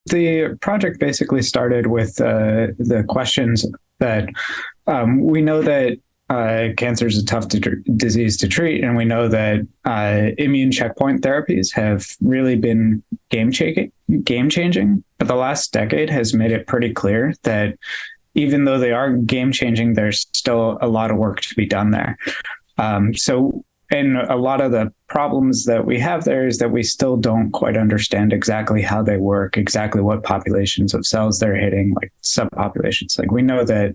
the project basically started with the questions that we know that cancer is a tough disease to treat, and we know that immune checkpoint therapies have really been game changing. But the last decade has made it pretty clear that even though they are game changing, there's still a lot of work to be done there. And a lot of the problems that we have there is that we still don't quite understand exactly how they work, exactly what populations of cells they're hitting, like subpopulations. Like we know that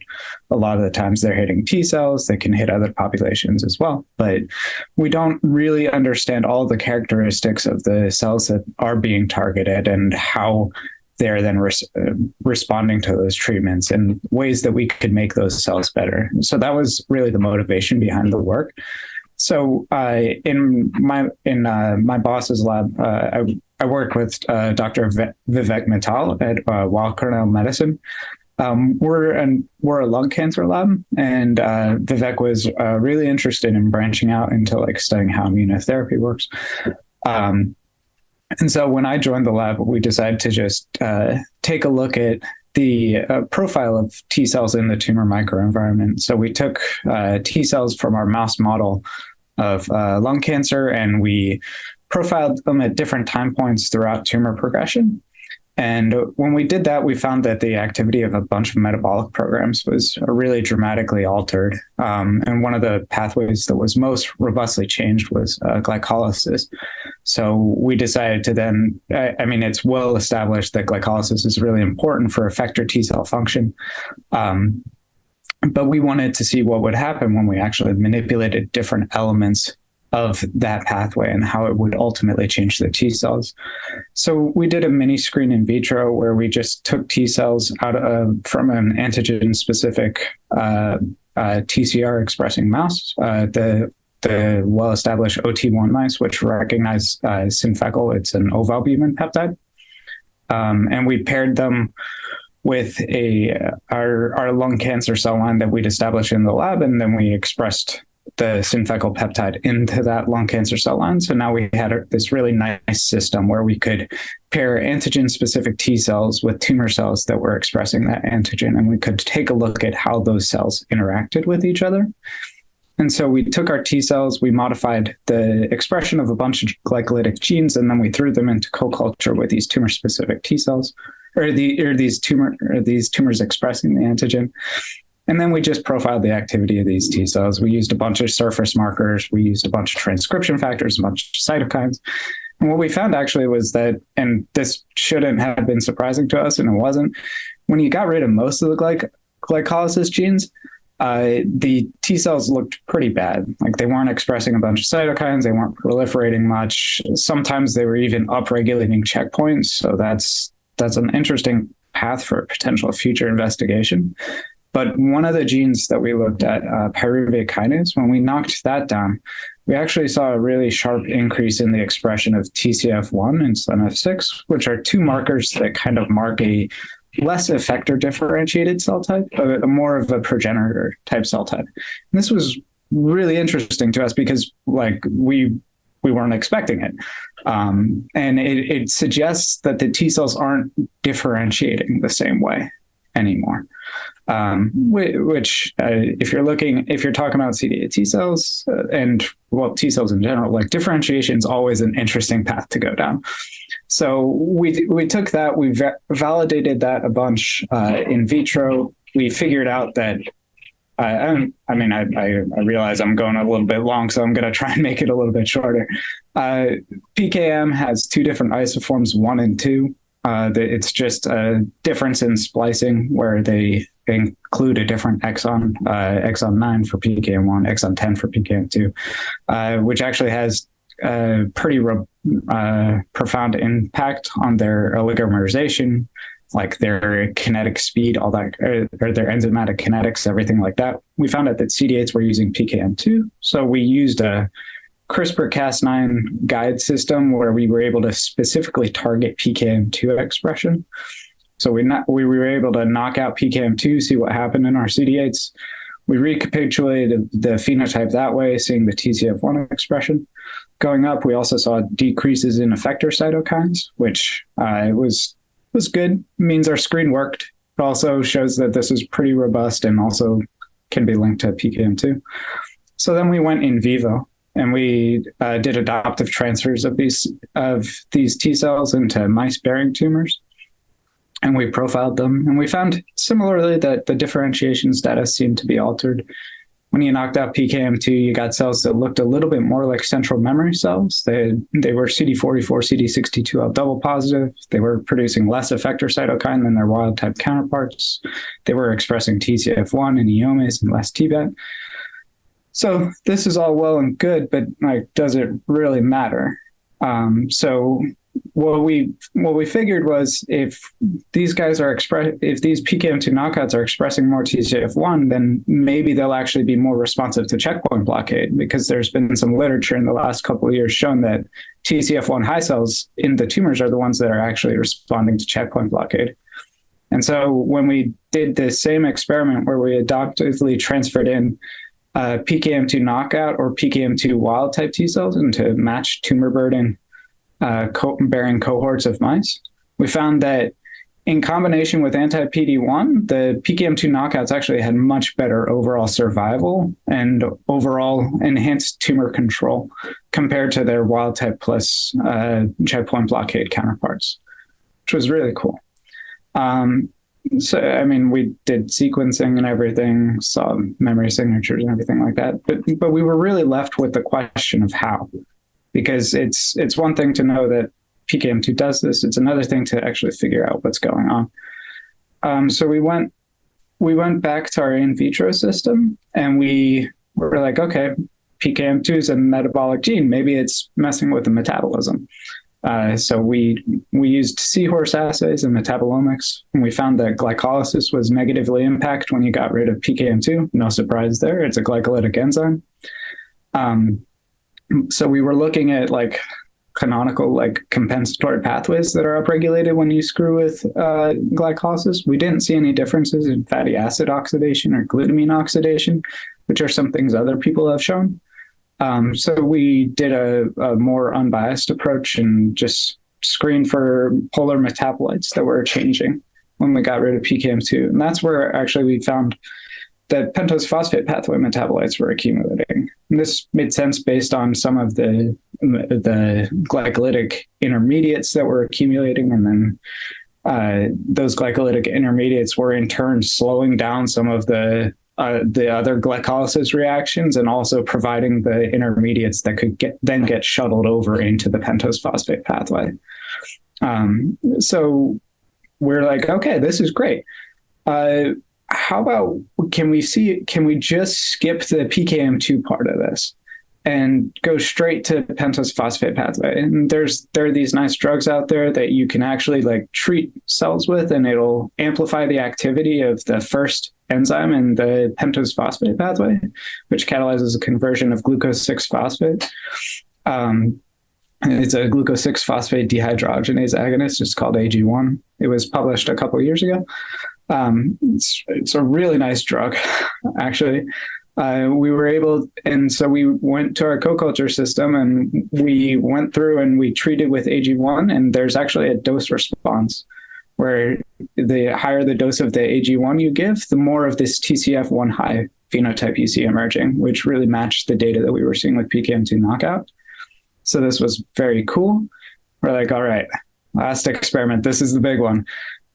a lot of the times they're hitting T cells, they can hit other populations as well, but we don't really understand all the characteristics of the cells that are being targeted and how they're then responding to those treatments and ways that we could make those cells better. So that was really the motivation behind the work. So in my boss's lab, I worked with Dr. Vivek Mittal at Weill Cornell Medicine. We're a lung cancer lab, and Vivek was really interested in branching out into like studying how immunotherapy works. And so when I joined the lab, we decided to just take a look at the profile of T cells in the tumor microenvironment. So we took T cells from our mouse model of lung cancer, and we profiled them at different time points throughout tumor progression. And when we did that, we found that the activity of a bunch of metabolic programs was really dramatically altered. And one of the pathways that was most robustly changed was glycolysis. So we decided to then, it's well established that glycolysis is really important for effector T cell function. But we wanted to see what would happen when we actually manipulated different elements of that pathway and how it would ultimately change the T cells. So we did a mini screen in vitro where we just took T cells out from an antigen-specific TCR expressing mouse, the well-established OT1 mice, which recognize synfecal. It's an ovalbumin peptide. And we paired them with our lung cancer cell line that we'd established in the lab, and then we expressed the synfecal peptide into that lung cancer cell line. So now we had this really nice system where we could pair antigen-specific T cells with tumor cells that were expressing that antigen, and we could take a look at how those cells interacted with each other. And so we took our T cells, we modified the expression of a bunch of glycolytic genes, and then we threw them into co-culture with these tumor-specific T cells, or these tumors expressing the antigen. And then we just profiled the activity of these T cells. We used a bunch of surface markers. We used a bunch of transcription factors, a bunch of cytokines. And what we found actually was that, and this shouldn't have been surprising to us, and it wasn't, when you got rid of most of the glycolysis genes, the T cells looked pretty bad. Like they weren't expressing a bunch of cytokines. They weren't proliferating much. Sometimes they were even upregulating checkpoints. So that's an interesting path for potential future investigation. But one of the genes that we looked at, pyruvate kinase, when we knocked that down, we actually saw a really sharp increase in the expression of TCF1 and SLNF6, which are two markers that kind of mark a less effector differentiated cell type, but more of a progenitor type cell type. And this was really interesting to us because we weren't expecting it. And it suggests that the T cells aren't differentiating the same way anymore. Which if you're talking about CD8 T cells T cells in general, differentiation is always an interesting path to go down. So we took that, we validated that a bunch in vitro. We figured out that I realize I'm going a little bit long, so I'm going to try and make it a little bit shorter. PKM has two different isoforms, 1 and 2. It's just a difference in splicing where they include a different exon, exon 9 for PKM1, exon 10 for PKM2, which actually has a pretty profound impact on their oligomerization, like their kinetic speed, all that, or their enzymatic kinetics, everything like that. We found out that CD8s were using PKM2, so we used a CRISPR-Cas9 guide system where we were able to specifically target PKM2 expression. So we were able to knock out PKM2, see what happened in our CD8s. We recapitulated the phenotype that way, seeing the TCF1 expression going up. We also saw decreases in effector cytokines, which was was good. It means our screen worked. It also shows that this is pretty robust and also can be linked to PKM2. So then we went in vivo and we did adoptive transfers of these T cells into mice-bearing tumors. And we profiled them. And we found similarly that the differentiation status seemed to be altered. When you knocked out PKM2, you got cells that looked a little bit more like central memory cells. They were CD44, CD62L double positive. They were producing less effector cytokine than their wild type counterparts. They were expressing TCF1 and EOMAs and less TBET. So this is all well and good, but like, does it really matter? So what we figured was if these PKM2 knockouts are expressing more TCF1, then maybe they'll actually be more responsive to checkpoint blockade, because there's been some literature in the last couple of years shown that TCF1 high cells in the tumors are the ones that are actually responding to checkpoint blockade. And so when we did the same experiment where we adoptively transferred in PKM2 knockout or PKM2 wild type T cells into matched tumor burden bearing cohorts of mice, we found that in combination with anti-PD-1, the PKM2 knockouts actually had much better overall survival and overall enhanced tumor control compared to their wild type plus checkpoint blockade counterparts, which was really cool. So, I mean, we did sequencing and everything, saw memory signatures and everything like that, but we were really left with the question of how. Because it's one thing to know that PKM2 does this. It's another thing to actually figure out what's going on. So we went back to our in vitro system, and we were like, okay, PKM2 is a metabolic gene. Maybe it's messing with the metabolism. So we used seahorse assays and metabolomics, and we found that glycolysis was negatively impacted when you got rid of PKM2. No surprise there. It's a glycolytic enzyme. So we were looking at like canonical, like compensatory pathways that are upregulated when you screw with glycolysis. We didn't see any differences in fatty acid oxidation or glutamine oxidation, which are some things other people have shown. So we did a more unbiased approach and just screened for polar metabolites that were changing when we got rid of PKM2. And that's where actually we found that pentose phosphate pathway metabolites were accumulating. And this made sense based on some of the glycolytic intermediates that were accumulating, and then those glycolytic intermediates were in turn slowing down some of the other glycolysis reactions, and also providing the intermediates that could get shuttled over into the pentose phosphate pathway. So we're like, okay, this is great. How about can we just skip the PKM2 part of this and go straight to pentose phosphate pathway? And there are these nice drugs out there that you can actually like treat cells with, and it'll amplify the activity of the first enzyme in the pentose phosphate pathway, which catalyzes a conversion of glucose 6-phosphate. It's a glucose 6-phosphate dehydrogenase agonist. It's called AG1. It was published a couple of years ago. It's a really nice drug, actually. We were able, and so we went to our co-culture system and we went through and we treated with AG1, and there's actually a dose response where the higher the dose of the AG1 you give, the more of this TCF1 high phenotype you see emerging, which really matched the data that we were seeing with PKM2 knockout. So this was very cool. We're like, all right, last experiment. This is the big one.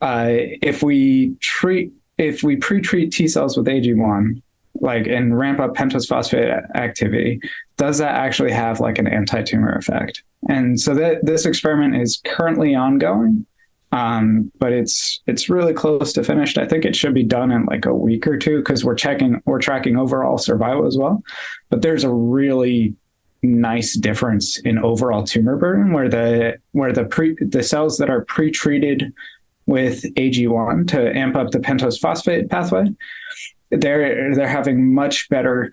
If we pre-treat T cells with AG1, like, and ramp up pentose phosphate activity, does that actually have like an anti-tumor effect? And so this experiment is currently ongoing, but it's really close to finished. I think it should be done in like a week or two, because we're tracking overall survival as well. But there's a really nice difference in overall tumor burden where the cells that are pre-treated with AG1 to amp up the pentose phosphate pathway, they're having much better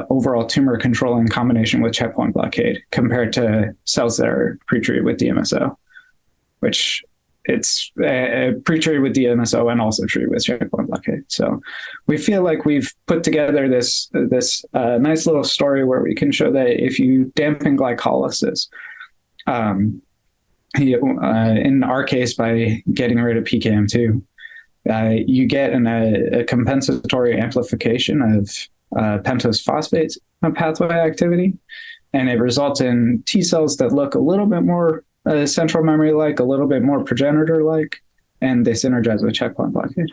overall tumor control in combination with checkpoint blockade compared to cells that are pre-treated with DMSO, which it's pre-treated with DMSO and also treated with checkpoint blockade. So we feel like we've put together this nice little story where we can show that if you dampen glycolysis, In our case, by getting rid of PKM2, you get a compensatory amplification of pentose phosphate pathway activity, and it results in T cells that look a little bit more central memory-like, a little bit more progenitor-like, and they synergize with checkpoint blockade.